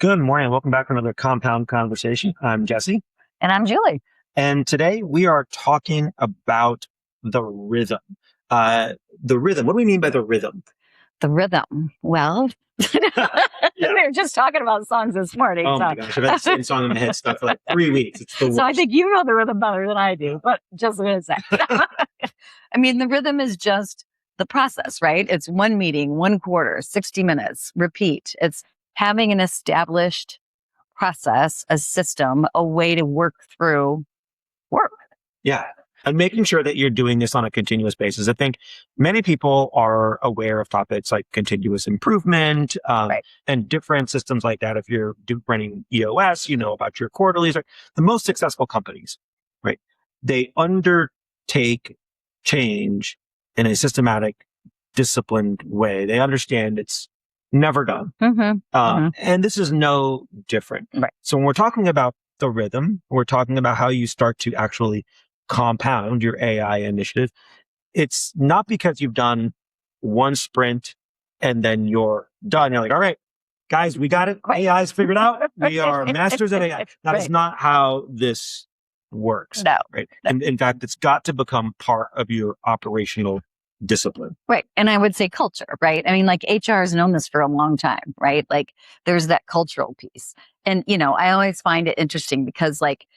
Good morning. Welcome back to another Compound Conversation. I'm Jesse. And I'm Julie. And today we are talking about the rhythm. The rhythm. What do we mean by the rhythm? The rhythm. Well, we were just talking about songs this morning. Oh my gosh, I've had the same song in my head stuck for like 3 weeks. It's the worst. So I think you know the rhythm better than I do, but just a minute. I mean, the rhythm is just the process, right? It's one meeting, one quarter, 60 minutes, repeat. It's having an established process, a system, a way to work through work. Yeah. And making sure that you're doing this on a continuous basis. I think many people are aware of topics like continuous improvement and different systems like that. If you're running EOS, you know about your quarterlies. The most successful companies, right? They undertake change in a systematic, disciplined way. They understand it's never done. And this is no different. Right. So when we're talking about the rhythm, we're talking about how you start to actually compound your AI initiative. It's not because you've done one sprint and then you're done. You're like, all right, guys, we got it. AI's figured out. We are masters of AI. That is not how this works. No. Right. And in fact, it's got to become part of your operational discipline. Right. And I would say culture, right? I mean, like HR has known this for a long time, right? Like there's that cultural piece. And, you know, I always find it interesting because like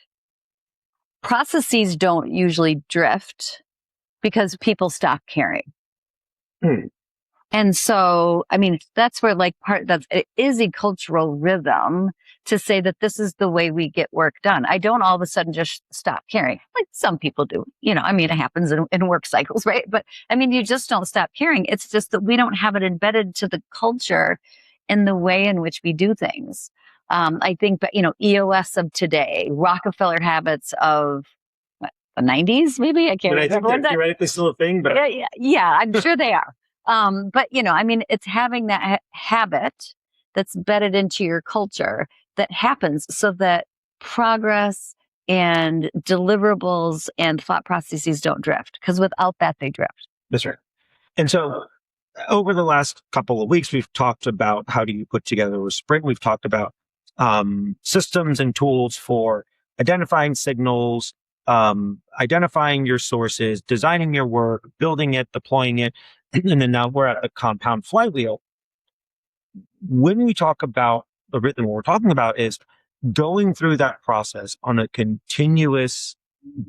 processes don't usually drift because people stop caring. And so, I mean, that's where like it is a cultural rhythm to say that this is the way we get work done. I don't all of a sudden just stop caring. Like some people do, you know, I mean, it happens in work cycles, right? But I mean, you just don't stop caring. It's just that we don't have it embedded to the culture in the way in which we do things. I think, but you know, EOS of today, Rockefeller habits of the 90s, maybe? I can't remember. I think theoretically still a thing, but yeah, I'm sure they are. But you know, I mean, it's having that habit that's bedded into your culture that happens so that progress and deliverables and thought processes don't drift. Because without that, they drift. That's right. And so over the last couple of weeks, we've talked about how do you put together a sprint. We've talked about systems and tools for identifying signals, identifying your sources, designing your work, building it, deploying it. And then now we're at the compound flywheel. When we talk about the rhythm, what we're talking about is going through that process on a continuous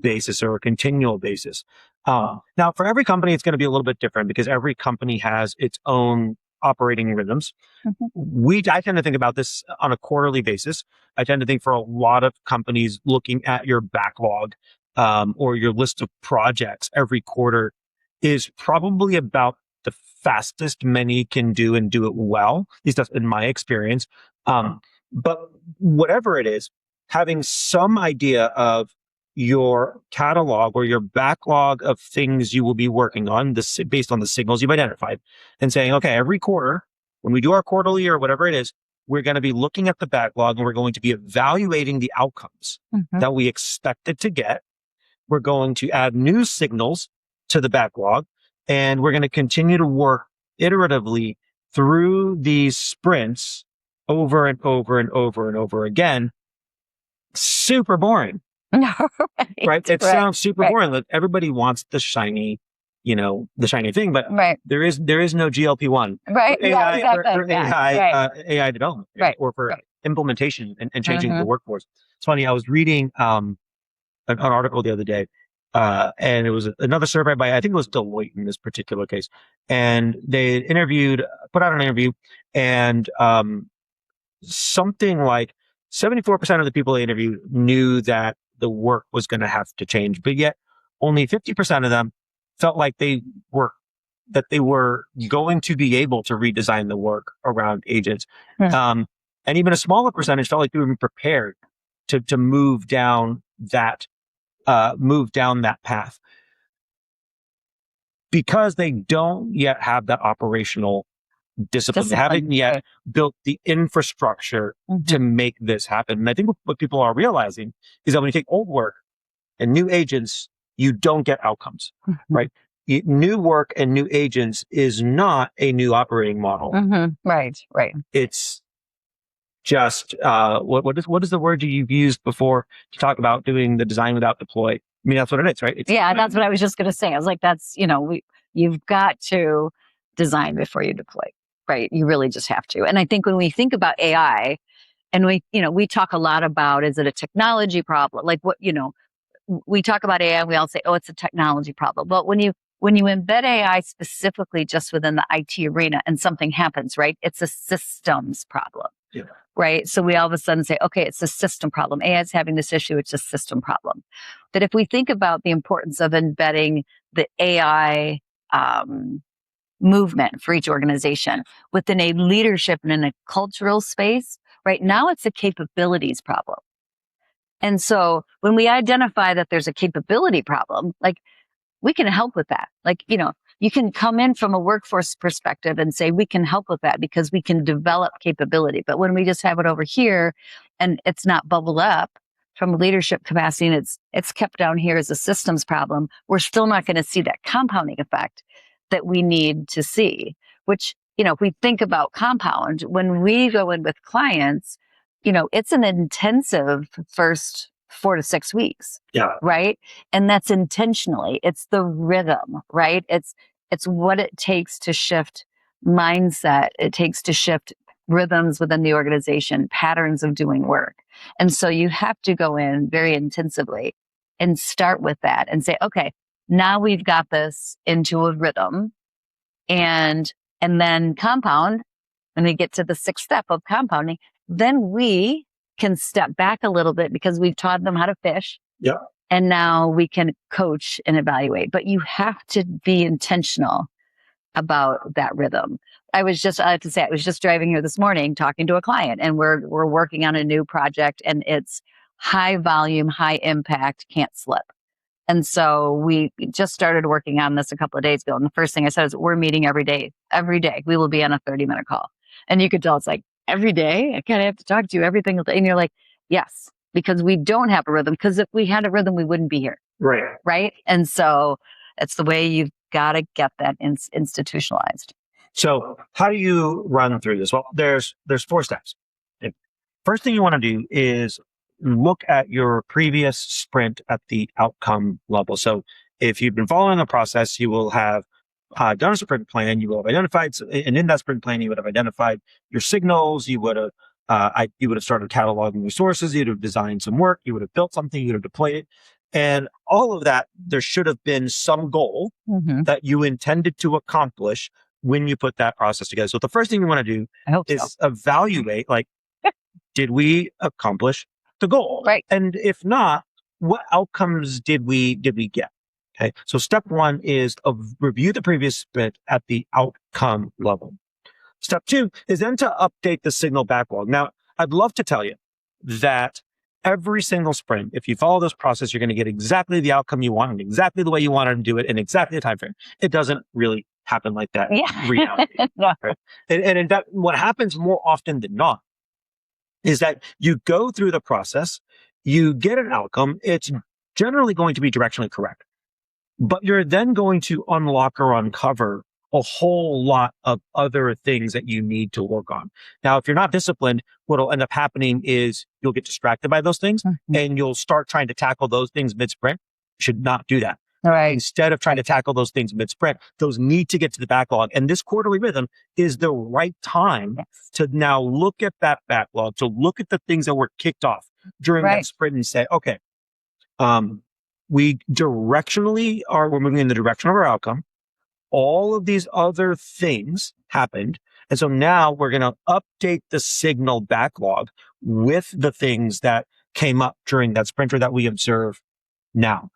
basis or a continual basis. Now, for every company, it's going to be a little bit different because every company has its own operating rhythms. I tend to think about this on a quarterly basis. I tend to think for a lot of companies looking at your backlog or your list of projects every quarter is probably about the fastest many can do and do it well. At least that's in my experience. But whatever it is, having some idea of your catalog or your backlog of things you will be working on based on the signals you've identified and saying, okay, every quarter, when we do our quarterly or whatever it is, we're going to be looking at the backlog and we're going to be evaluating the outcomes that we expected to get. We're going to add new signals to the backlog, and we're going to continue to work iteratively through these sprints over and over and over and over again. Super boring. Right? It sounds super boring. Like everybody wants the shiny, the shiny thing, but there is no GLP-1 for AI development or for implementation and changing the workforce. It's funny. I was reading an article the other day, and it was another survey by, I think it was Deloitte in this particular case. And they put out an interview, and something like 74% of the people they interviewed knew that the work was going to have to change, but yet only 50% of them felt like they were going to be able to redesign the work around agents. And even a smaller percentage felt like they were prepared to move down that path because they don't yet have that operational discipline. They haven't yet built the infrastructure to make this happen. And I think what people are realizing is that when you take old work and new agents, you don't get outcomes, right? New work and new agents is not a new operating model. Right. It's just what is the word you've used before to talk about doing the design without deploy? I mean, that's what it is, right? That's what I was just going to say. I was like, that's, you've got to design before you deploy, right? You really just have to. And I think when we think about AI, and we talk a lot about, is it a technology problem? Like we talk about AI and we all say, oh, it's a technology problem. But when you embed AI specifically just within the IT arena and something happens, right? It's a systems problem. Yeah. Right. So we all of a sudden say, okay, it's a system problem. AI is having this issue. It's a system problem. But if we think about the importance of embedding the AI movement for each organization within a leadership and in a cultural space, right now it's a capabilities problem. And so when we identify that there's a capability problem, like we can help with that. Like, you can come in from a workforce perspective and say, we can help with that because we can develop capability. But when we just have it over here and it's not bubbled up from a leadership capacity and it's kept down here as a systems problem, we're still not going to see that compounding effect that we need to see, which, if we think about compound, when we go in with clients, it's an intensive first 4 to 6 weeks. Yeah. Right. And that's intentionally. It's the rhythm, right? It's what it takes to shift mindset. It takes to shift rhythms within the organization, patterns of doing work. And so you have to go in very intensively and start with that and say, okay, now we've got this into a rhythm and then compound. When we get to the 6th step of compounding, then we can step back a little bit because we've taught them how to fish. Yeah. And now we can coach and evaluate, but you have to be intentional about that rhythm. I have to say, I was just driving here this morning talking to a client and we're working on a new project and it's high volume, high impact, can't slip. And so we just started working on this a couple of days ago. And the first thing I said is we're meeting every day. Every day we will be on a 30-minute call. And you could tell it's like, every day I kind of have to talk to you every single day. And you're like, yes, because we don't have a rhythm. Because if we had a rhythm, we wouldn't be here. Right. Right. And so it's the way you've got to get that institutionalized. So how do you run through this? Well, there's 4 steps. First thing you want to do is look at your previous sprint at the outcome level. So if you've been following the process, you will have done a sprint plan. You will have identified, and in that sprint plan, you would have identified your signals. You would have started cataloging resources. You would have designed some work. You would have built something. You would have deployed it. And all of that, there should have been some goal that you intended to accomplish when you put that process together. So the first thing you want to do is evaluate, like, did we accomplish the goal? Right. And if not, what outcomes did we get? Okay. So step 1 is review the previous sprint at the outcome level. Step 2 is then to update the signal backlog. Now, I'd love to tell you that every single sprint, if you follow this process, you're going to get exactly the outcome you want and exactly the way you wanted to do it in exactly the time frame. It doesn't really happen like that in reality. No. Right? And in fact, what happens more often than not is that you go through the process, you get an outcome, it's generally going to be directionally correct, but you're then going to unlock or uncover a whole lot of other things that you need to work on. Now, if you're not disciplined, what'll end up happening is you'll get distracted by those things and you'll start trying to tackle those things mid-sprint. You should not do that. All right. Instead of trying to tackle those things mid-sprint, those need to get to the backlog. And this quarterly rhythm is the right time to now look at that backlog, to look at the things that were kicked off during that sprint and say, okay, we directionally we're moving in the direction of our outcome. All of these other things happened. And so now we're going to update the signal backlog with the things that came up during that sprint or that we observe now.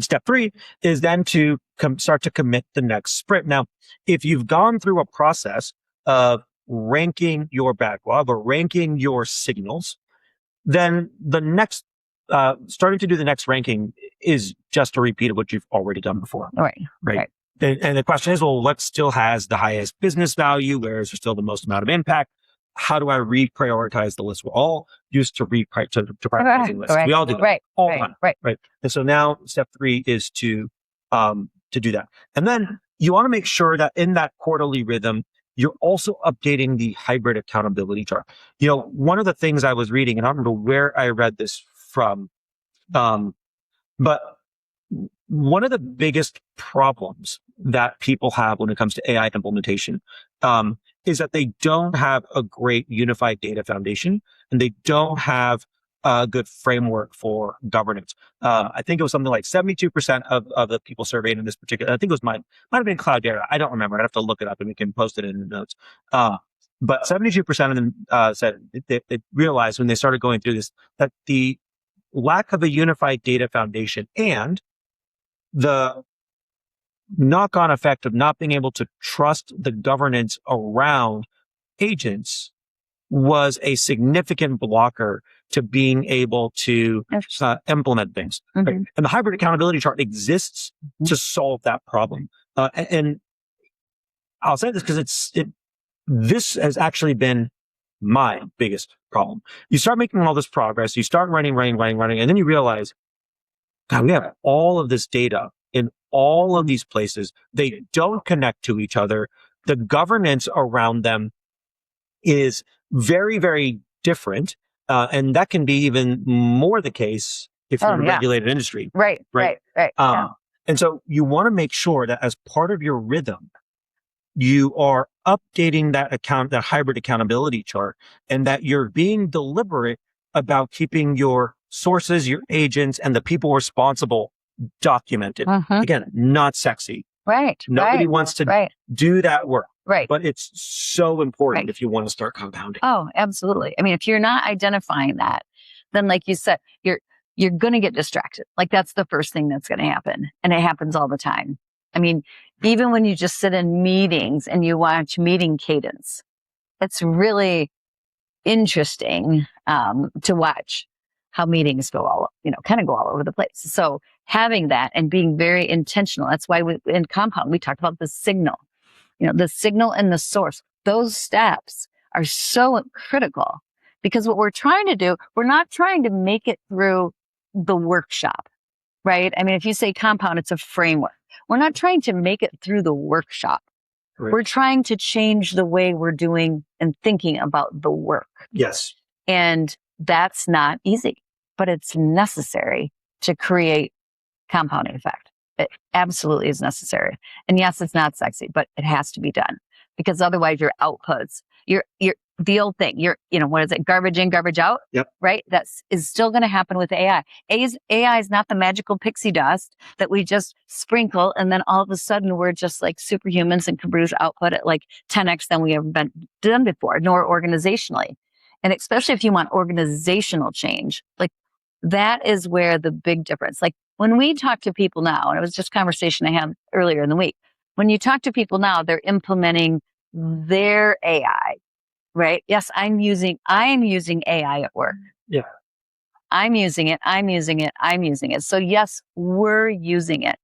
Step 3 is then to start to commit the next sprint. Now, if you've gone through a process of ranking your backlog or ranking your signals, then the next, starting to do the next ranking is just a repeat of what you've already done before. Right. And the question is, well, what still has the highest business value? Where is there still the most amount of impact? How do I reprioritize the list? We're all used to prioritizing lists. We all do that all the time. Right. And so now step 3 is to do that. And then you want to make sure that in that quarterly rhythm, you're also updating the hybrid accountability chart. One of the things I was reading, and I don't remember where I read this from, but one of the biggest problems that people have when it comes to AI implementation is that they don't have a great unified data foundation, and they don't have a good framework for governance. I think it was something like 72% of the people surveyed in this particular, I think it was might have been Cloudera. I don't remember. I'd have to look it up and we can post it in the notes. But 72% of them said they realized when they started going through this that the lack of a unified data foundation and the knock-on effect of not being able to trust the governance around agents was a significant blocker to being able to implement things. Right? And the hybrid accountability chart exists to solve that problem. And I'll say this because this has actually been my biggest problem. You start making all this progress, you start running, and then you realize, God, we have all of this data in all of these places. They don't connect to each other. The governance around them is very, very different. And that can be even more the case if you're in a regulated industry. Right. And so you want to make sure that as part of your rhythm, you are updating that hybrid accountability chart, and that you're being deliberate about keeping your sources, your agents, and the people responsible documented. Again, not sexy. Right. Nobody wants to do that work. Right. But it's so important if you want to start compounding. Oh, absolutely. I mean, if you're not identifying that, then like you said, you're going to get distracted. Like that's the first thing that's going to happen. And it happens all the time. I mean, even when you just sit in meetings and you watch meeting cadence, it's really interesting to watch how meetings go kind of go all over the place. So having that and being very intentional, that's why in Compound, we talked about the signal, the signal and the source. Those steps are so critical because what we're trying to do, we're not trying to make it through the workshop, right? I mean, if you say Compound, it's a framework. We're not trying to make it through the workshop. Right. We're trying to change the way we're doing and thinking about the work. Yes. And that's not easy, but it's necessary to create compounding effect. It absolutely is necessary. And yes, it's not sexy, but it has to be done because otherwise your outputs, you're the old thing, what is it? Garbage in, garbage out. Yep. Right. That is still going to happen with AI. AI is not the magical pixie dust that we just sprinkle. And then all of a sudden we're just like superhumans and can produce output at like 10x than we have been done before, nor organizationally. And especially if you want organizational change, like that is where the big difference, like when we talk to people now, and it was just a conversation I had earlier in the week, when you talk to people now, they're implementing their AI. Right? Yes, I am using AI at work. Yeah. I'm using it. So yes, we're using it.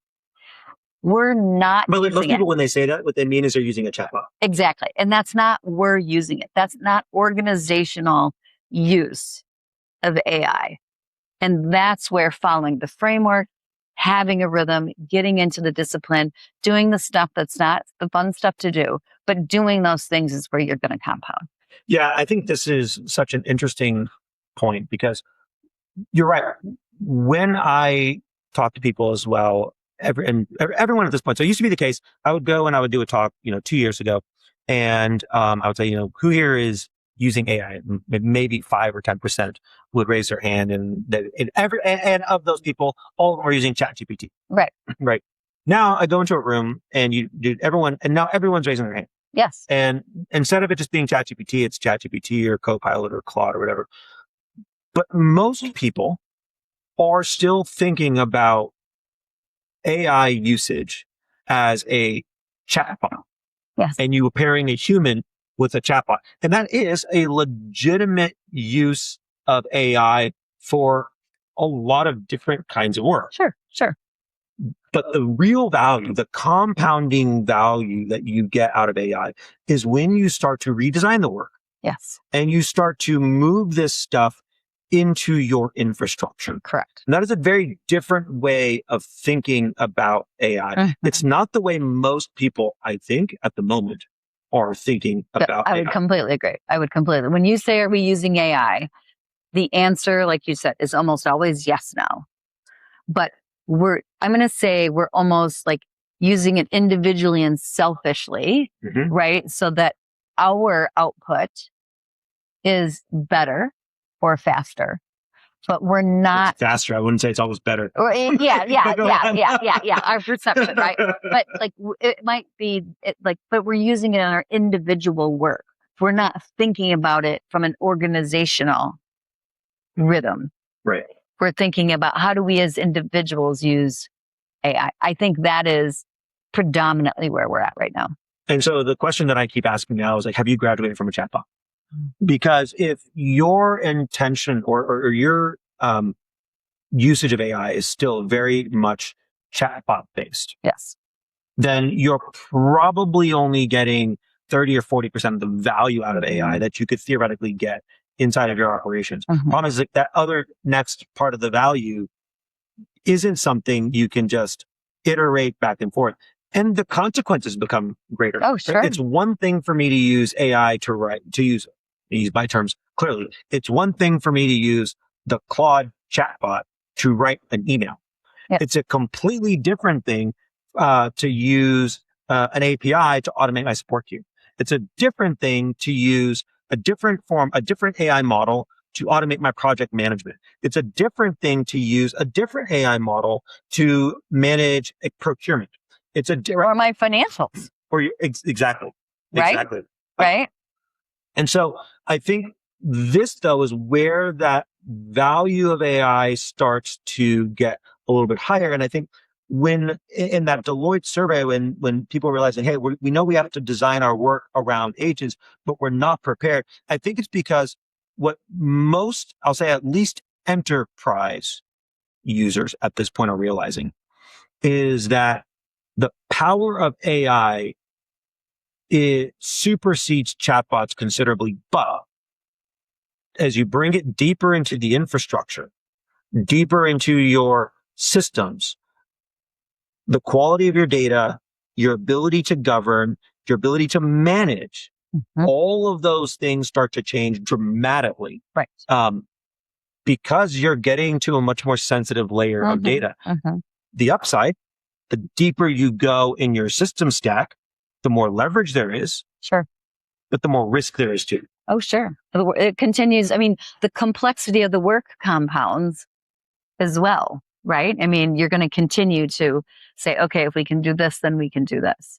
We're not But using most people, it. when they say that, what they mean is they're using a chatbot. Exactly. And that's not we're using it. That's not organizational use of AI. And that's where following the framework, having a rhythm, getting into the discipline, doing the stuff that's not the fun stuff to do, but doing those things is where you're going to compound. Yeah, I think this is such an interesting point because you're right. When I talk to people as well, everyone at this point, so it used to be the case, I would go and I would do a talk, 2 years ago, and I would say, who here is using AI? And maybe 5 or 10% would raise their hand, and of those people, all of them are using ChatGPT. Right. Right. Now I go into a room and now everyone's raising their hand. Yes. And instead of it just being ChatGPT, it's ChatGPT or Copilot or Claude or whatever. But most people are still thinking about AI usage as a chatbot. Yes. And you are pairing a human with a chatbot. And that is a legitimate use of AI for a lot of different kinds of work. Sure. But the real value, the compounding value that you get out of AI is when you start to redesign the work. Yes. And you start to move this stuff into your infrastructure. Correct. And that is a very different way of thinking about AI. It's not the way most people, I think, at the moment are thinking about I would completely agree. When you say, are we using AI? The answer, like you said, is almost always yes, no. But I'm going to say we're almost like using it individually and selfishly, right? So that our output is better or faster. But we're not it's faster. I wouldn't say it's always better. Yeah. Our perception, right? But like it might be but we're using it in our individual work. We're not thinking about it from an organizational rhythm. Right. We're thinking about how do we as individuals use AI. I think that is predominantly where we're at right now. And so the question that I keep asking now is like, have you graduated from a chatbot? Because if your intention or your usage of AI is still very much chatbot based, yes, then you're probably only getting 30 or 40% of the value out of AI that you could theoretically get inside of your operations. Problem is that other next part of the value isn't something you can just iterate back and forth. And the consequences become greater. Oh, sure. It's one thing for me to use AI to use my terms clearly. It's one thing for me to use the Claude chatbot to write an email. Yep. It's a completely different thing to use an API to automate my support queue. It's a different thing to use a different AI model to automate my project management. It's a different thing to use a different AI model to manage a procurement. It's or my financials. Exactly. Right? Exactly. Right. And so I think this though is where that value of AI starts to get a little bit higher. And I think when in that Deloitte survey, when people are realizing, hey, we know we have to design our work around agents, but we're not prepared. I think it's because what most, I'll say at least enterprise users at this point are realizing is that the power of AI, it supersedes chatbots considerably. But as you bring it deeper into the infrastructure, deeper into your systems, the quality of your data, your ability to govern, your ability to manage, all of those things start to change dramatically. Right. Because you're getting to a much more sensitive layer of data. The upside, the deeper you go in your system stack, the more leverage there is. Sure. But the more risk there is too. Oh, sure. It continues. I mean, the complexity of the work compounds as well, right? I mean, you're going to continue to say, okay, if we can do this, then we can do this.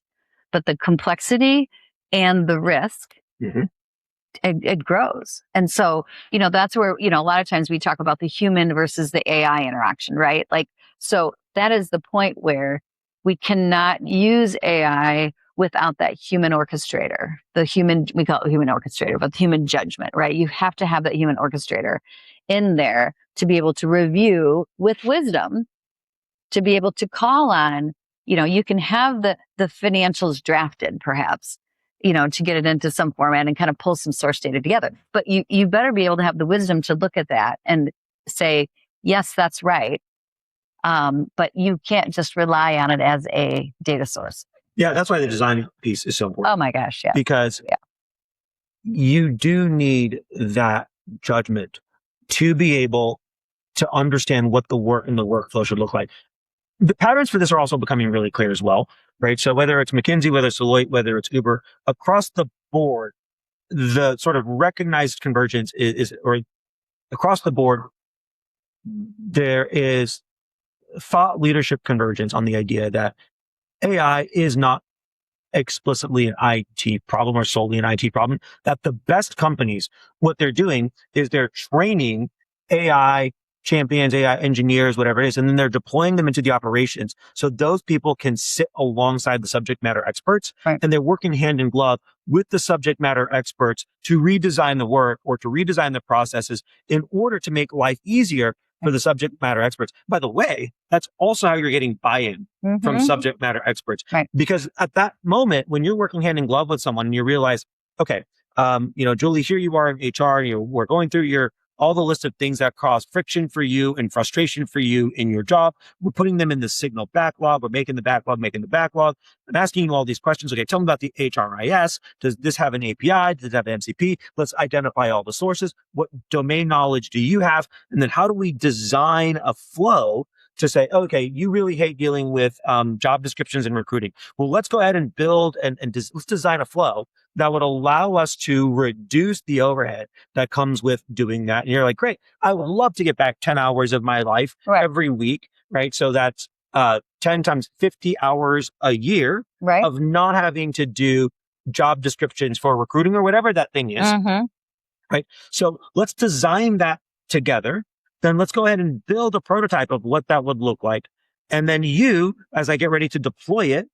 But the complexity and the risk, it grows. And so, that's where, a lot of times we talk about the human versus the AI interaction, right? Like, so that is the point where we cannot use AI without that human orchestrator, we call it human orchestrator, but human judgment, right? You have to have that human orchestrator in there to be able to review with wisdom, to be able to call on, you can have the financials drafted perhaps, to get it into some format and kind of pull some source data together. But you better be able to have the wisdom to look at that and say, yes, that's right. But you can't just rely on it as a data source. Yeah, that's why the design piece is so important. Oh my gosh, yeah. Because you do need that judgment to be able to understand what the work and the workflow should look like. The patterns for this are also becoming really clear as well, right? So whether it's McKinsey, whether it's Deloitte, whether it's Uber, across the board, the sort of recognized convergence or across the board, there is thought leadership convergence on the idea that AI is not explicitly an IT problem or solely an IT problem, that the best companies, what they're doing is they're training AI champions, AI engineers, whatever it is, and then they're deploying them into the operations. So those people can sit alongside the subject matter experts, right, and they're working hand in glove with the subject matter experts to redesign the work or to redesign the processes in order to make life easier for the subject matter experts. By the way, that's also how you're getting buy-in from subject matter experts. Right. Because at that moment, when you're working hand in glove with someone and you realize, okay, Julie, here you are in HR, we're going through your all the list of things that cause friction for you and frustration for you in your job. We're putting them in the signal backlog. We're making the backlog. I'm asking you all these questions. Okay, tell me about the HRIS. Does this have an API? Does it have an MCP? Let's identify all the sources. What domain knowledge do you have? And then how do we design a flow to say, okay, you really hate dealing with job descriptions and recruiting. Well, let's go ahead and build let's design a flow that would allow us to reduce the overhead that comes with doing that. And you're like, great, I would love to get back 10 hours of my life every week, right? So that's 10 times 50 hours a year of not having to do job descriptions for recruiting or whatever that thing is, right? So let's design that together. Then let's go ahead and build a prototype of what that would look like. And then you, as I get ready to deploy it,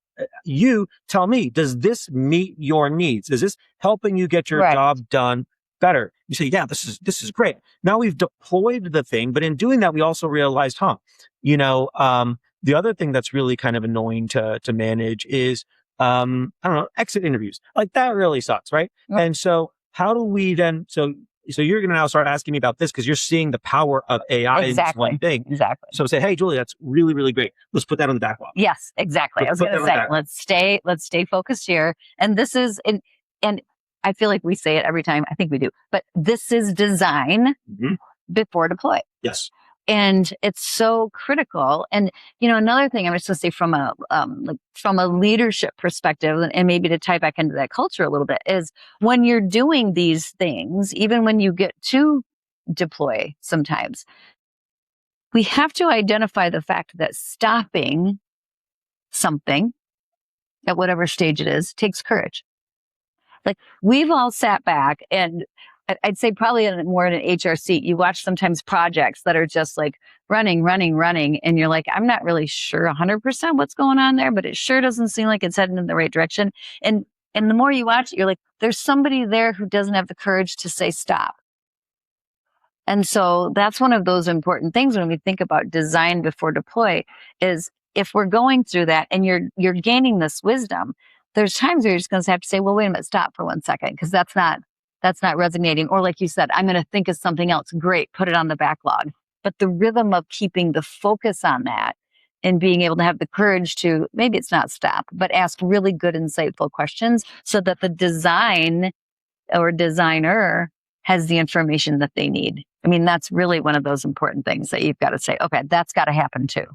you tell me, does this meet your needs? Is this helping you get your job done better? You say, yeah, this is great. Now we've deployed the thing, but in doing that, we also realized, the other thing that's really kind of annoying to manage is, I don't know, exit interviews. Like that really sucks, right? And so how do we then, so you're going to now start asking me about this because you're seeing the power of AI in this one thing. Exactly. So say, hey, Julie, that's really, really great. Let's put that on the backlog. Yes, exactly. I was going to say, let's stay focused here. And this is, and I feel like we say it every time. I think we do, but this is design before deploy. Yes. And it's so critical. And, another thing I'm just going to say from a leadership perspective, and maybe to tie back into that culture a little bit, is when you're doing these things, even when you get to deploy sometimes, we have to identify the fact that stopping something at whatever stage it is takes courage. Like we've all sat back and I'd say probably more in an HR seat, you watch sometimes projects that are just like running. And you're like, I'm not really sure 100% what's going on there, but it sure doesn't seem like it's heading in the right direction. And the more you watch it, you're like, there's somebody there who doesn't have the courage to say stop. And so that's one of those important things when we think about design before deploy is if we're going through that and you're gaining this wisdom, there's times where you're just going to have to say, well, wait a minute, stop for 1 second, because that's not resonating. Or like you said, I'm going to think of something else. Great. Put it on the backlog. But the rhythm of keeping the focus on that and being able to have the courage to, maybe it's not stop, but ask really good, insightful questions so that the design or designer has the information that they need. I mean, that's really one of those important things that you've got to say, okay, that's got to happen too.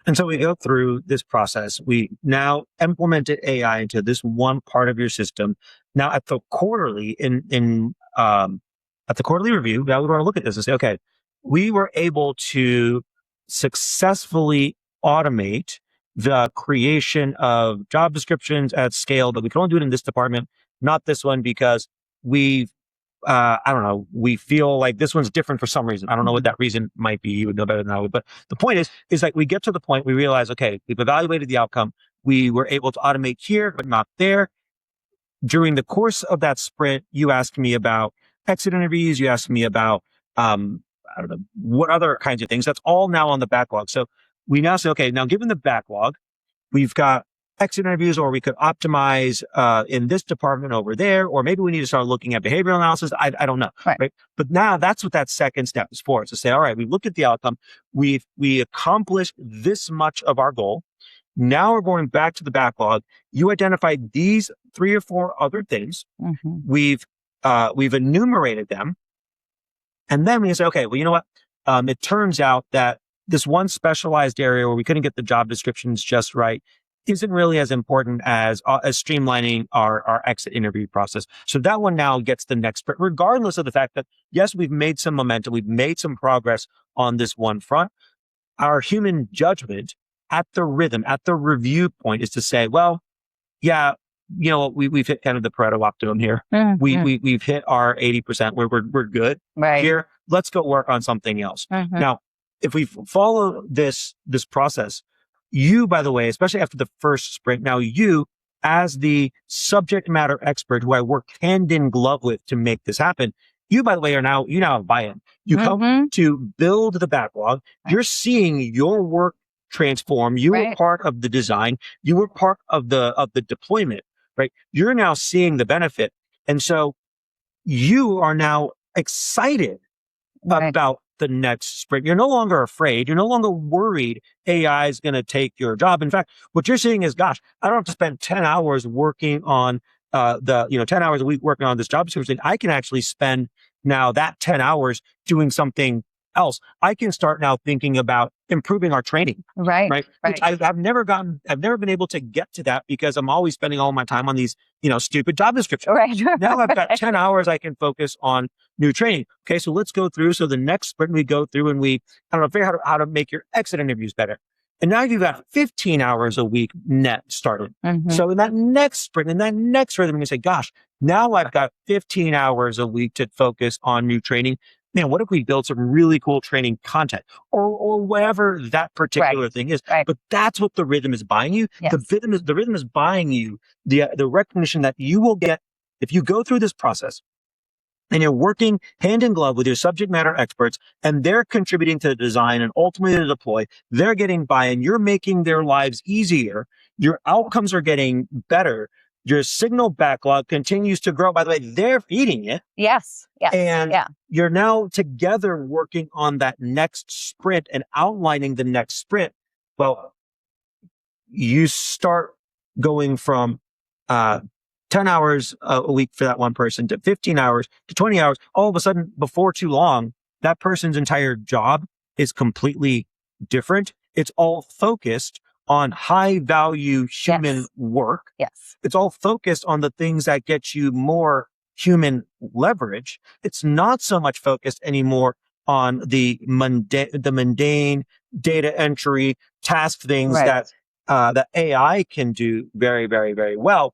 And so we go through this process. We now implemented AI into this one part of your system. Now at the quarterly at the quarterly review, now we want to look at this and say, okay, we were able to successfully automate the creation of job descriptions at scale, but we can only do it in this department, not this one, because we feel like this one's different for some reason. I don't know what that reason might be. You would know better than I would. But the point is like we get to the point, we realize, okay, we've evaluated the outcome. We were able to automate here, but not there. During the course of that sprint, you asked me about exit interviews. You asked me about, what other kinds of things. That's all now on the backlog. So we now say, okay, now given the backlog, we've got exit interviews, or we could optimize in this department over there, or maybe we need to start looking at behavioral analysis. I don't know. Right. But now that's what that second step is for. It's to say, all right, we looked at the outcome. We accomplished this much of our goal. Now we're going back to the backlog. You identified these 3 or 4 other things. We've enumerated them. And then we say, okay, well, you know what? It turns out that this one specialized area where we couldn't get the job descriptions just right isn't really as important as streamlining our exit interview process. So that one now gets the next sprint, regardless of the fact that, yes, we've made some momentum, we've made some progress on this one front. Our human judgment at the rhythm, at the review point is to say, well, yeah, we've hit kind of the Pareto optimum here. We've hit our 80% where we're good here. Let's go work on something else. Now, if we follow this process, you, by the way, especially after the first sprint, now you, as the subject matter expert who I work hand in glove with to make this happen, you, by the way, you now have buy-in. You come to build the backlog. You're seeing your work transform. You were part of the design. You were part of the deployment, right? You're now seeing the benefit. And so you are now excited about the next sprint. You're no longer afraid. You're no longer worried AI is going to take your job. In fact, what you're seeing is, gosh, I don't have to spend 10 hours working on 10 hours a week working on this job description. I can actually spend now that 10 hours doing something else. I can start now thinking about improving our training. Right. Which I've never been able to get to that because I'm always spending all my time on these, stupid job descriptions. Right. Now I've got 10 hours I can focus on new training. Okay. So let's go through. So the next sprint we go through and figure out how to make your exit interviews better. And now you've got 15 hours a week net started. Mm-hmm. So in that next sprint, in that next rhythm, you say, gosh, now I've got 15 hours a week to focus on new training. Man, what if we build some really cool training content or whatever that particular thing is? Right. But that's what the rhythm is buying you. Yes. The rhythm is buying you the recognition that you will get if you go through this process and you're working hand in glove with your subject matter experts and they're contributing to the design and ultimately to deploy, they're getting buy-in, you're making their lives easier, your outcomes are getting better, your signal backlog continues to grow. By the way, they're feeding it. Yes. And you're now together working on that next sprint and outlining the next sprint. Well, you start going from 10 hours a week for that one person to 15 hours to 20 hours. All of a sudden, before too long, that person's entire job is completely different. It's all focused on high value human work. Yes. It's all focused on the things that get you more human leverage. It's not so much focused anymore on the mundane data entry task things that AI can do very, very, very well.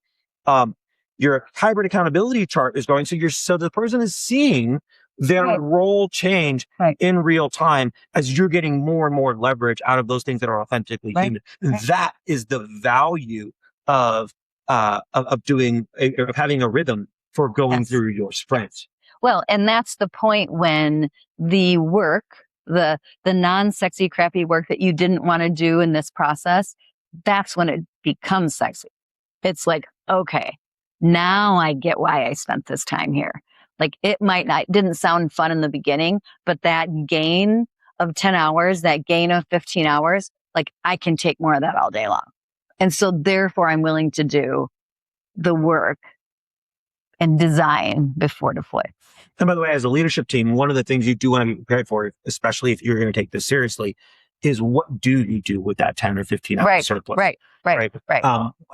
Your hybrid accountability chart is going. So the person is seeing their role change in real time as you're getting more and more leverage out of those things that are authentically human. That is the value of having a rhythm for going through your sprints. Well, and that's the point when the work, the non-sexy, crappy work that you didn't want to do in this process, that's when it becomes sexy. It's like, okay, now I get why I spent this time here. Like didn't sound fun in the beginning, but that gain of 10 hours, that gain of 15 hours, like I can take more of that all day long. And so therefore I'm willing to do the work and design before deploy. And by the way, as a leadership team, one of the things you do want to be prepared for, especially if you're going to take this seriously, is what do you do with that 10 or 15 hour surplus? Right. I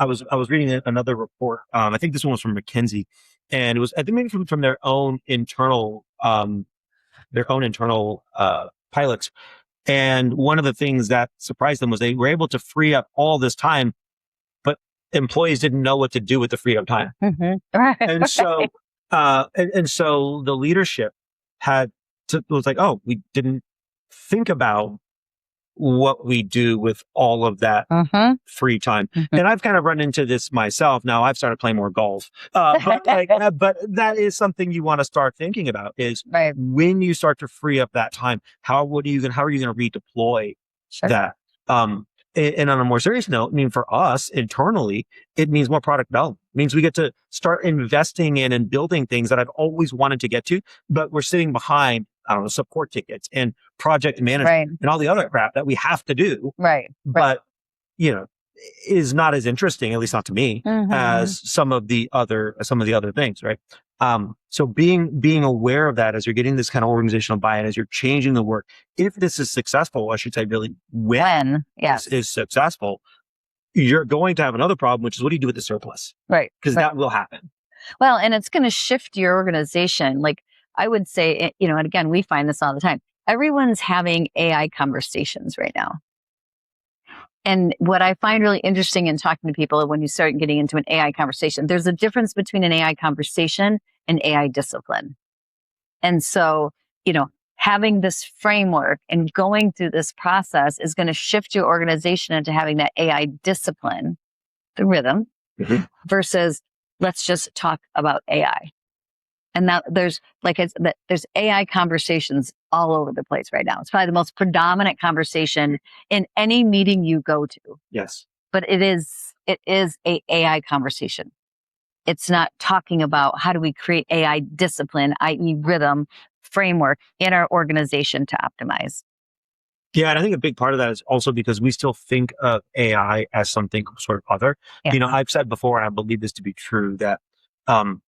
was reading another report. I think this one was from McKinsey, and it was, I think, maybe from their own internal pilots. And one of the things that surprised them was they were able to free up all this time, but employees didn't know what to do with the freed up time. And so, and so the leadership was like, oh, we didn't think about what we do with all of that free time. And I've kind of run into this myself. Now I've started playing more golf. But that is something you want to start thinking about is when you start to free up that time, how are you going to redeploy that? And on a more serious note, I mean, for us internally, it means more product development. It means we get to start investing in and building things that I've always wanted to get to, but we're sitting behind, I don't know, support tickets and project management and all the other crap that we have to do. But, is not as interesting, at least not to me, as some of the other things, right? So being aware of that as you're getting this kind of organizational buy-in, as you're changing the work, if this is successful, I should say really when this is successful, you're going to have another problem, which is what do you do with the surplus? Because that will happen. Well, and it's going to shift your organization. Like I would say, and again, we find this all the time. Everyone's having AI conversations right now. And what I find really interesting in talking to people when you start getting into an AI conversation, there's a difference between an AI conversation and AI discipline. And so, having this framework and going through this process is going to shift your organization into having that AI discipline, the rhythm, versus let's just talk about AI. And now there's AI conversations all over the place right now. It's probably the most predominant conversation in any meeting you go to. Yes. But it is a AI conversation. It's not talking about how do we create AI discipline, i.e. rhythm framework in our organization to optimize. Yeah, and I think a big part of that is also because we still think of AI as something sort of other. Yeah. You know, I've said before, and I believe this to be true, that um,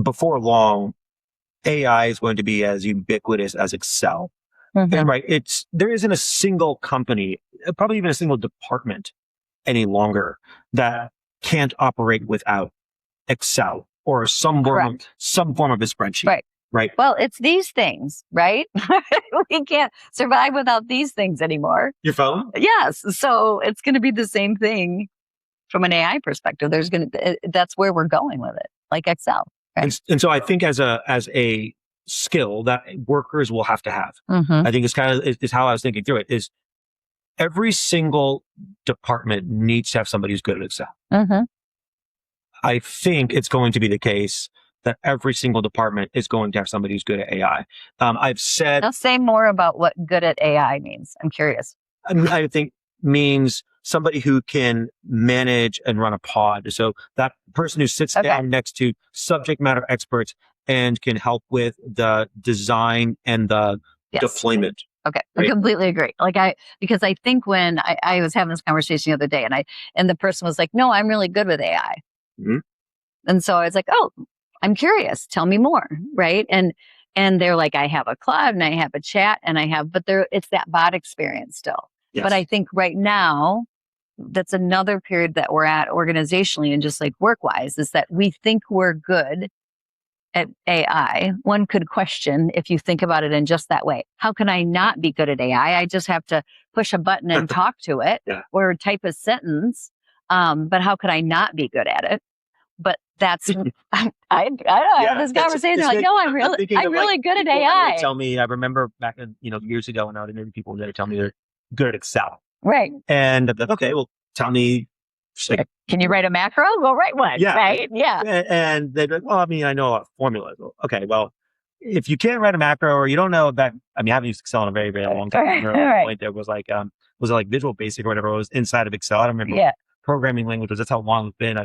before long, AI is going to be as ubiquitous as Excel. Mhm. And right, there isn't a single company, probably even a single department any longer that can't operate without Excel or some form of a spreadsheet. Right. Right. Well, it's these things, right? We can't survive without these things anymore. Your phone? Yes. So it's going to be the same thing from an AI perspective. That's where we're going with it, like Excel. Right. And so I think as a skill that workers will have to have, Mhm. I think is how I was thinking through it, is every single department needs to have somebody who's good at Excel. Mhm. I think it's going to be the case that every single department is going to have somebody who's good at AI. I've said, Now say more about what good at AI means. I'm curious. I think means somebody who can manage and run a pod. So that person who sits Okay. down next to subject matter experts and can help with the design and the Yes. deployment. Okay. Right. I completely agree. Because I think when I was having this conversation the other day and the person was like, no, I'm really good with AI. Mhm. And so I was like, oh, I'm curious. Tell me more. Right. And they're like, I have a cloud and I have a chat and it's that bot experience still. Yes. But I think right now, that's another period that we're at organizationally and just like work wise is that we think we're good at AI. One could question if you think about it in just that way. How can I not be good at AI? I just have to push a button and talk to it or type a sentence. But how could I not be good at it? But that's I have this conversation. They're like, no, I'm really good at AI. Tell me, I remember back in years ago when I would interview people, they would tell me they're good at Excel. Right. And I'm like, okay, well, tell me. Like, can you write a macro? Well, write one. Yeah. Right. Yeah. And they'd be like, well, I mean, I know a lot of formulas. Well, okay, well, if you can't write a macro or you don't know about, I mean, I haven't used Excel in a very, very long time. Point there was like, was it like Visual Basic or whatever? It was inside of Excel. I don't remember what programming language was. That's how long it's been.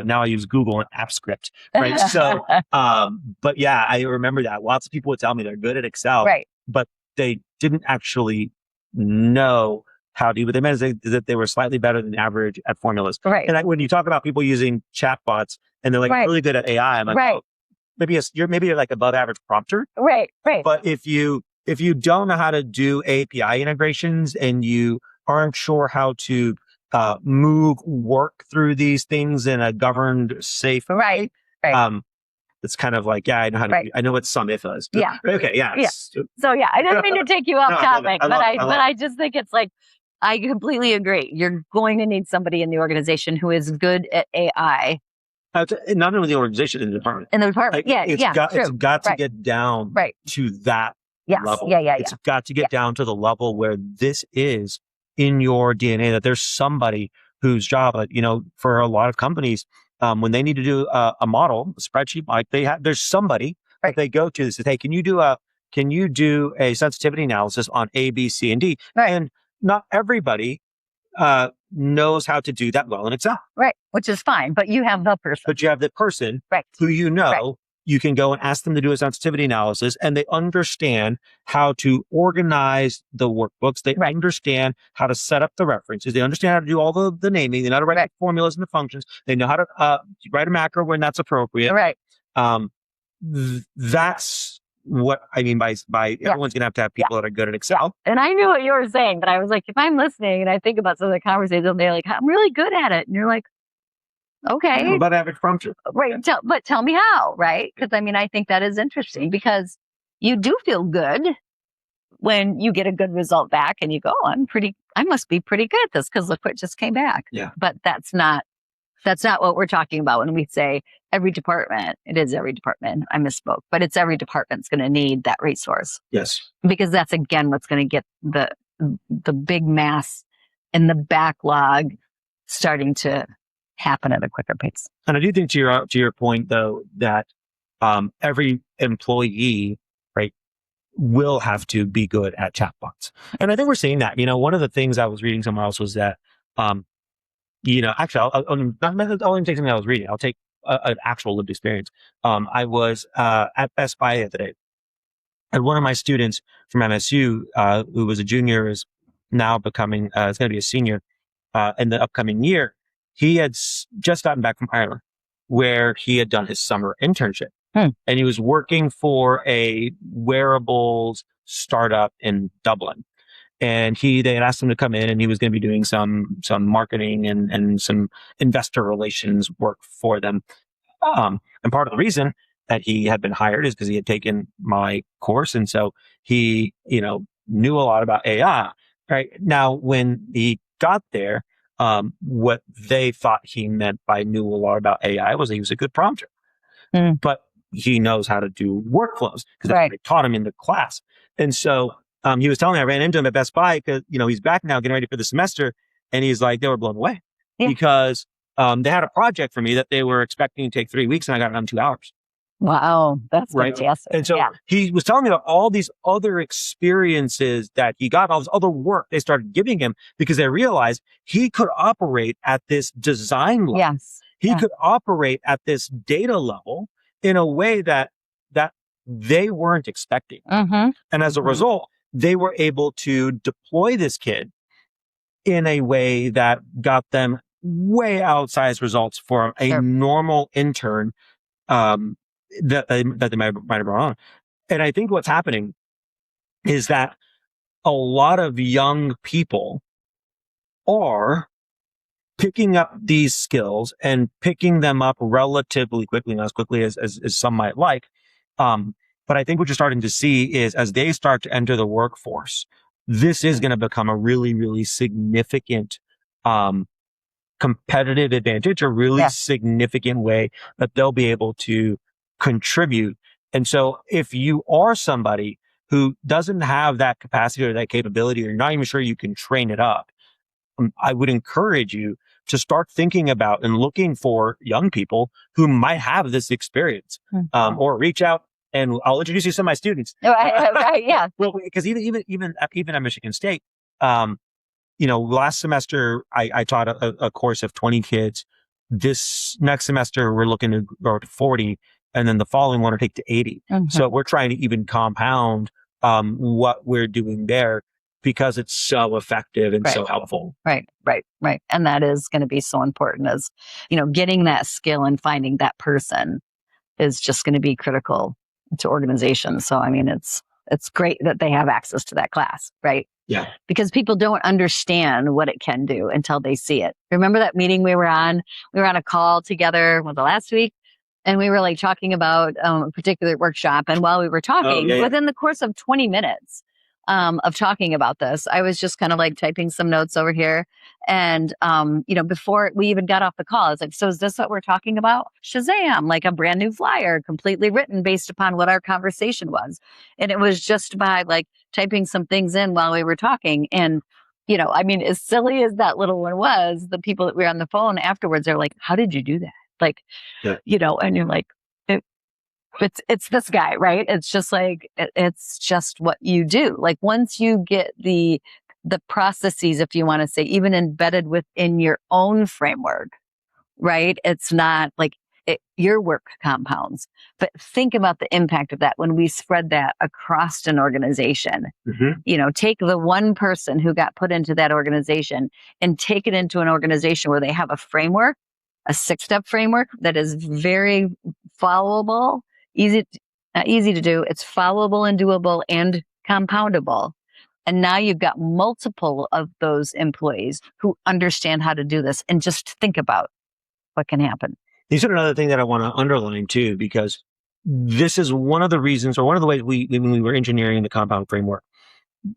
Now I use Google and AppScript, right? So, but yeah, I remember that. Lots of people would tell me they're good at Excel, right? But they didn't actually know how to, but they meant that they were slightly better than average at formulas. Right. And when you talk about people using chatbots and they're like really good at AI, I'm like, oh, maybe you're like above average prompter. Right. But if you don't know how to do API integrations and you aren't sure how to move work through these things in a governed, safe way, it's kind of like, I know how to. I know what some if is. Yeah. Okay. Yeah. So I didn't mean to take you off topic, but I just think it's like, I completely agree. You're going to need somebody in the organization who is good at AI. Not only the organization, in the department. It's got to get down to that level. It's got to get down to the level where this is in your DNA, that there's somebody whose job, for a lot of companies, when they need to do a model, a spreadsheet, like there's somebody that they go to that says, hey, can you do a sensitivity analysis on A, B, C, and D? And not everybody knows how to do that well in Excel. Right. Which is fine. But you have the person. But you have the person who you can go and ask them to do a sensitivity analysis, and they understand how to organize the workbooks. They understand how to set up the references. They understand how to do all the naming. They know how to write the formulas and the functions. They know how to write a macro when that's appropriate. Right. That's what I mean by everyone's going to have people that are good at Excel. And I knew what you were saying, but I was like, if I'm listening and I think about some of the conversations, they're like, I'm really good at it. And you're like, okay. About average prompter. Right. But tell me how, right? Because I think that is interesting because you do feel good when you get a good result back and you go, I must be pretty good at this because look what just came back. Yeah. But that's not what we're talking about when we say every department. It is every department. I misspoke, but it's every department's going to need that resource. Yes. Because that's again what's going to get the big mass and the backlog starting to happen at a quicker pace. And I do think to your point though that every employee will have to be good at chatbots, and I think we're seeing that. One of the things I was reading somewhere else was that actually I'll even take something I was reading. I'll take an actual lived experience. I was at Best Buy the other day, And one of my students from MSU, who was a junior, is now becoming, is going to be a senior in the upcoming year. He had just gotten back from Ireland, where he had done his summer internship. And he was working for a wearables startup in Dublin. And they had asked him to come in, and he was going to be doing some marketing and some investor relations work for them. And part of the reason that he had been hired is because he had taken my course. And so he, knew a lot about AI. Right now, when he got there, what they thought he meant by knew a lot about AI was he was a good prompter, but he knows how to do workflows because that's what they taught him in the class. And so he was telling me, I ran into him at Best Buy because, he's back now getting ready for the semester. And he's like, they were blown away because they had a project for me that they were expecting to take 3 weeks, and I got it done in 2 hours. Wow, that's fantastic. And so he was telling me about all these other experiences that he got, all this other work they started giving him because they realized he could operate at this design level. Yes. He could operate at this data level in a way that they weren't expecting. And as a result, they were able to deploy this kid in a way that got them way outsized results for a normal intern that they might have brought on. And I think what's happening is that a lot of young people are picking up these skills and picking them up relatively quickly, not as quickly as some might like. But I think what you're starting to see is as they start to enter the workforce, this is going to become a really, really significant competitive advantage, a really significant way that they'll be able to contribute. And so if you are somebody who doesn't have that capacity or that capability, or you're not even sure you can train it up, I would encourage you to start thinking about and looking for young people who might have this experience, or reach out and I'll introduce you to some of my students. Yeah. Well, because even at Michigan State, last semester I taught a course of 20 kids. This next semester we're looking to go to 40, and then the following one will take to 80. So we're trying to even compound what we're doing there because it's so effective and so helpful. Right. And that is going to be so important as, getting that skill and finding that person is just going to be critical to organizations. So, I mean, it's great that they have access to that class, right? Yeah. Because people don't understand what it can do until they see it. Remember that meeting we were on? We were on a call together the last week, and we were like talking about a particular workshop. And while we were talking, within the course of 20 minutes of talking about this, I was just kind of like typing some notes over here. And, before we even got off the call, I was like, so is this what we're talking about? Shazam, like a brand new flyer, completely written based upon what our conversation was. And it was just by like typing some things in while we were talking. And, as silly as that little one was, the people that were on the phone afterwards are like, how did you do that? Like, and you're like, it's this guy, right? It's just like, it's just what you do. Like once you get the processes, if you want to say, even embedded within your own framework, right? It's not like your work compounds, but think about the impact of that when we spread that across an organization. Take the one person who got put into that organization and take it into an organization where they have a framework, a 6-step framework that is very followable, easy to do. It's followable and doable and compoundable. And now you've got multiple of those employees who understand how to do this, and just think about what can happen. You said another thing that I want to underline too, because this is one of the reasons, or one of the ways when we were engineering the compound framework,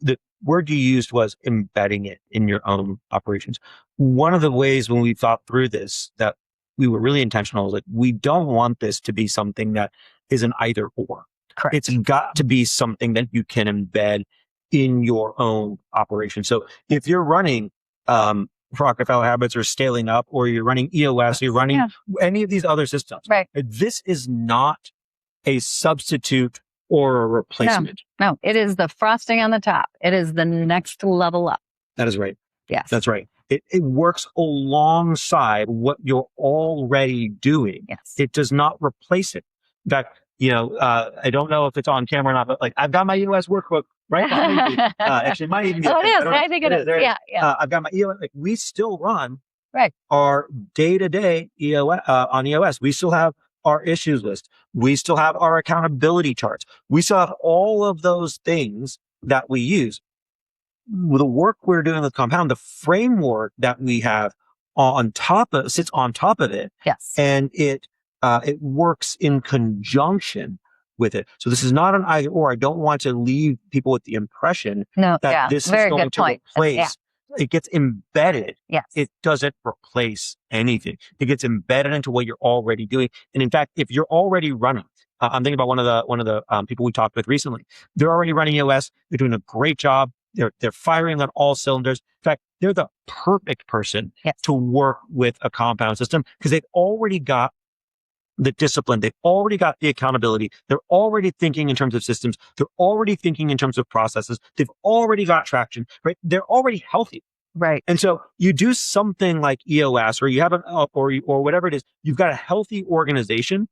the word you used was embedding it in your own operations. One of the ways when we thought through this that we were really intentional is that we don't want this to be something that is an either or. Correct. It's got to be something that you can embed in your own operation. So if you're running Rockefeller Habits or Scaling Up, or you're running EOS, or you're running any of these other systems, right? This is not a substitute or a replacement. No, it is the frosting on the top. It is the next level up. That is right. Yes. That's right. It works alongside what you're already doing. Yes. It does not replace it. In fact, I don't know if it's on camera or not, but like I've got my EOS workbook right behind me. Actually, it might even be. Oh, it is. I I think it is. Yeah, yeah. I've got my EOS. Like we still run Right. our day-to-day EOS on EOS. We still have our issues list. We still have our accountability charts. We still have all of those things that we use. The work we're doing with Compound, the framework that we have sits on top of it. Yes. And it works in conjunction with it. So this is not an either or. I don't want to leave people with the impression that this is going to replace. It gets embedded. Yes. It doesn't replace anything. It gets embedded into what you're already doing. And in fact, if you're already running, I'm thinking about one of the people we talked with recently. They're already running EOS. They're doing a great job. They're firing on all cylinders. In fact, they're the perfect person to work with a Compound system because they've already got the discipline. They've already got the accountability. They're already thinking in terms of systems. They're already thinking in terms of processes. They've already got traction, right? They're already healthy. Right. And so you do something like EOS or you have or whatever it is, you've got a healthy organization.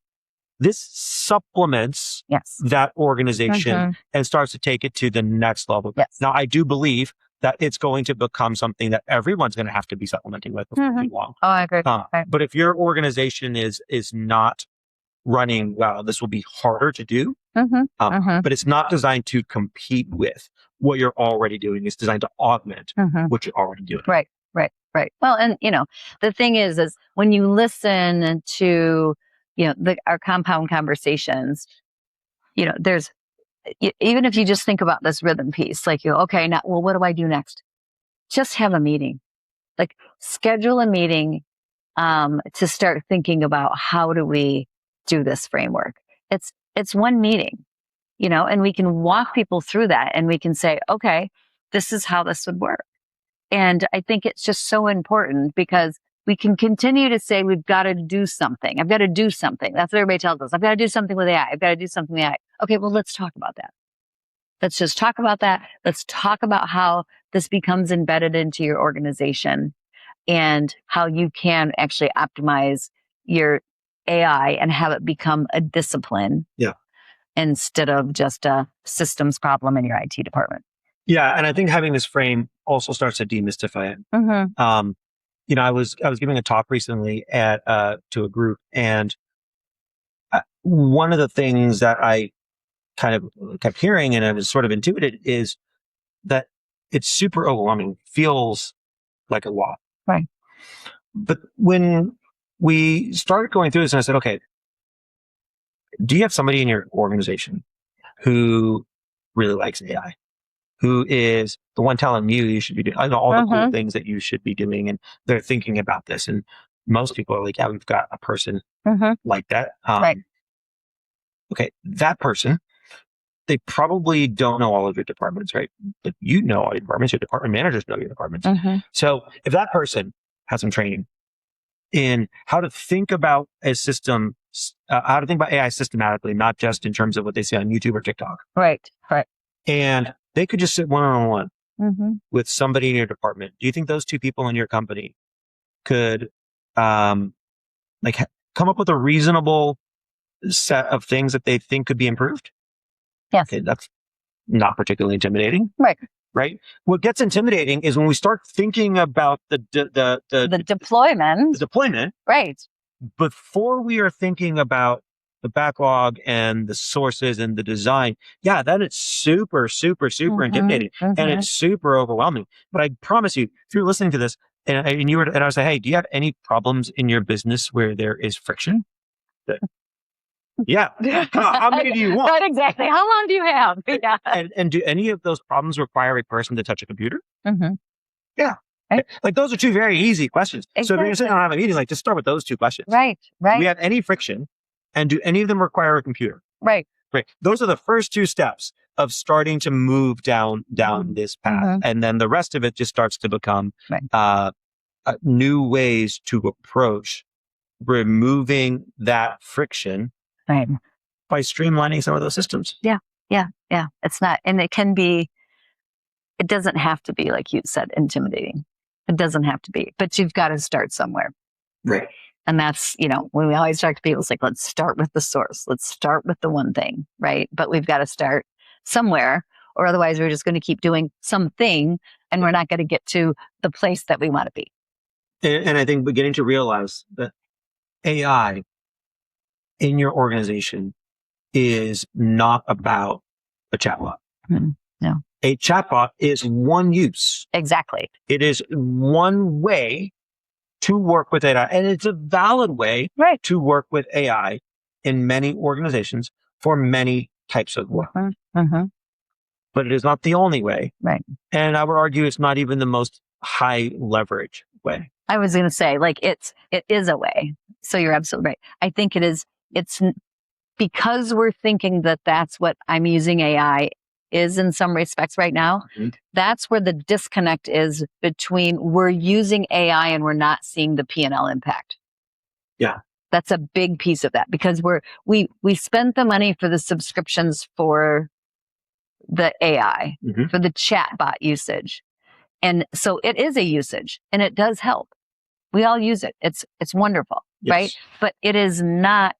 This supplements that organization and starts to take it to the next level. Yes. Now, I do believe that it's going to become something that everyone's going to have to be supplementing with before too long. Oh, I agree. But if your organization is not running well, this will be harder to do. But it's not designed to compete with what you're already doing. It's designed to augment what you're already doing. Right. Well, and the thing is when you listen to our Compound conversations, there's even if you just think about this rhythm piece, like okay, now, well, what do I do next? Just have a meeting, like schedule a meeting to start thinking about how do we do this framework. It's one meeting, and we can walk people through that, and we can say, okay, this is how this would work. And I think it's just so important because we can continue to say, we've got to do something. I've got to do something. That's what everybody tells us. I've got to do something with AI. I've got to do something with AI. Okay, well, let's talk about that. Let's just talk about that. Let's talk about how this becomes embedded into your organization and how you can actually optimize your AI and have it become a discipline instead of just a systems problem in your IT department. Yeah, and I think having this frame also starts to demystify it. I was giving a talk recently to a group, and one of the things that I kind of kept hearing and I was sort of intuited is that it's super overwhelming, feels like a lot. Right. But when we started going through this, and I said, okay, do you have somebody in your organization who really likes AI? Who is the one telling you should be doing all the cool things that you should be doing, and they're thinking about this. And most people are like, yeah, we've got a person like that. Right. Okay, that person, they probably don't know all of your departments, right? But you know all your departments, your department managers know your departments. So if that person has some training in how to think about a system, how to think about AI systematically, not just in terms of what they see on YouTube or TikTok. Right. And they could just sit one-on-one with somebody in your department. Do you think those two people in your company could come up with a reasonable set of things that they think could be improved? Yes. Okay, that's not particularly intimidating. Right. What gets intimidating is when we start thinking about the deployment. The deployment. Right. Before we are thinking about the backlog and the sources and the design, then it's super, super, super intimidating and it's super overwhelming. But I promise you, if you're listening to this and I was like, hey, do you have any problems in your business where there is friction? Yeah. How many do you want? Not exactly. How long do you have? Yeah. And do any of those problems require a person to touch a computer? Yeah. Right. Like those are two very easy questions. Exactly. So if you're going to sit down and have a meeting, just start with those two questions. Right. Do we have any friction? And do any of them require a computer? Right. Those are the first two steps of starting to move down this path. And then the rest of it just starts to become new ways to approach removing that friction by streamlining some of those systems. Yeah. It's not, and it doesn't have to be, like you said, intimidating. It doesn't have to be, but you've got to start somewhere. Right. And that's, when we always talk to people, it's like, let's start with the source. Let's start with the one thing, right? But we've got to start somewhere, or otherwise we're just going to keep doing something and we're not going to get to the place that we want to be. And I think beginning to realize that AI in your organization is not about a chatbot. No. A chatbot is one use. Exactly. It is one way to work with AI, and it's a valid way to work with AI in many organizations for many types of work. But it is not the only way. Right. And I would argue it's not even the most high leverage way. I was going to say, it is a way. So you're absolutely right. I think it's because we're thinking that that's what I'm using AI is in some respects right now. That's where the disconnect is between we're using AI and we're not seeing the P&L impact. Yeah. That's a big piece of that, because we spent the money for the subscriptions for the AI, for the chatbot usage. And so it is a usage and it does help. We all use it. It's wonderful, right? But it is not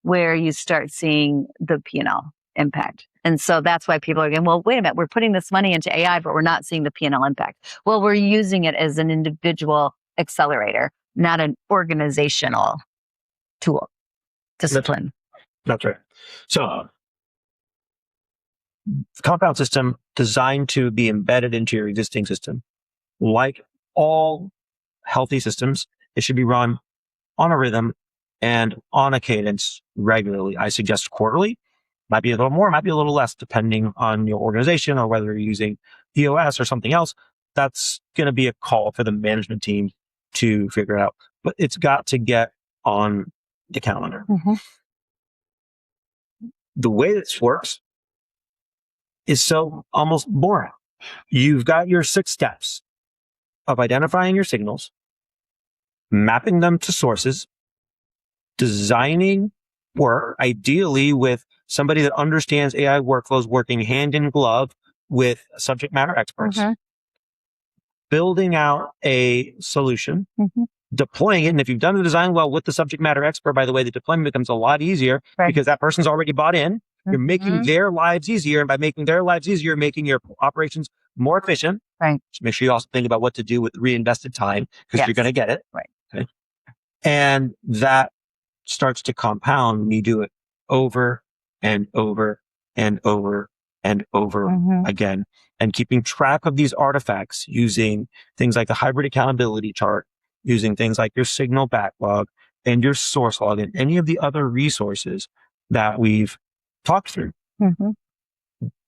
where you start seeing the P&L impact. And so that's why people are going, well, wait a minute, we're putting this money into AI, but we're not seeing the P&L impact. Well, we're using it as an individual accelerator, not an organizational tool, discipline. That's right. So the compound system designed to be embedded into your existing system. Like all healthy systems, it should be run on a rhythm and on a cadence regularly. I suggest quarterly. Might be a little more, might be a little less, depending on your organization or whether you're using EOS or something else. That's going to be a call for the management team to figure out. But it's got to get on the calendar. The way this works is so almost boring. You've got your 6 steps of identifying your signals, mapping them to sources, designing work, ideally with somebody that understands AI workflows, working hand in glove with subject matter experts, building out a solution, deploying it. And if you've done the design well with the subject matter expert, by the way, the deployment becomes a lot easier because that person's already bought in. You're making their lives easier. And by making their lives easier, you're making your operations more efficient. Right. So make sure you also think about what to do with reinvested time, because you're going to get it. Right. Okay. And that starts to compound when you do it over and over and over and over again. And keeping track of these artifacts using things like the hybrid accountability chart, using things like your signal backlog and your source log and any of the other resources that we've talked through.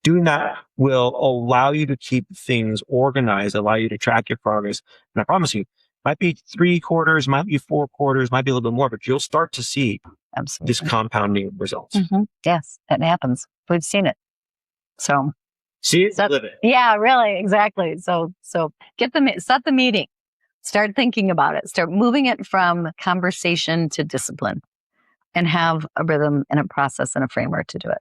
Doing that will allow you to keep things organized, allow you to track your progress. And I promise you, might be 3 quarters, might be 4 quarters, might be a little bit more, but you'll start to see this compounding results. Yes, it happens. We've seen it. So see it, live it. Yeah, really, exactly. So set the meeting, start thinking about it, start moving it from conversation to discipline, and have a rhythm and a process and a framework to do it.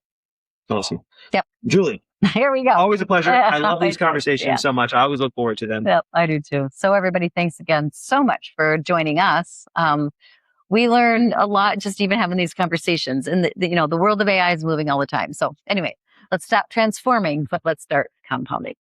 Awesome. Yep. Julie. Here we go. Always a pleasure. I love these conversations so much. I always look forward to them. Yep, I do too. So everybody, thanks again so much for joining us. We learned a lot just even having these conversations, and the world of AI is moving all the time. So anyway, let's stop transforming, but let's start compounding.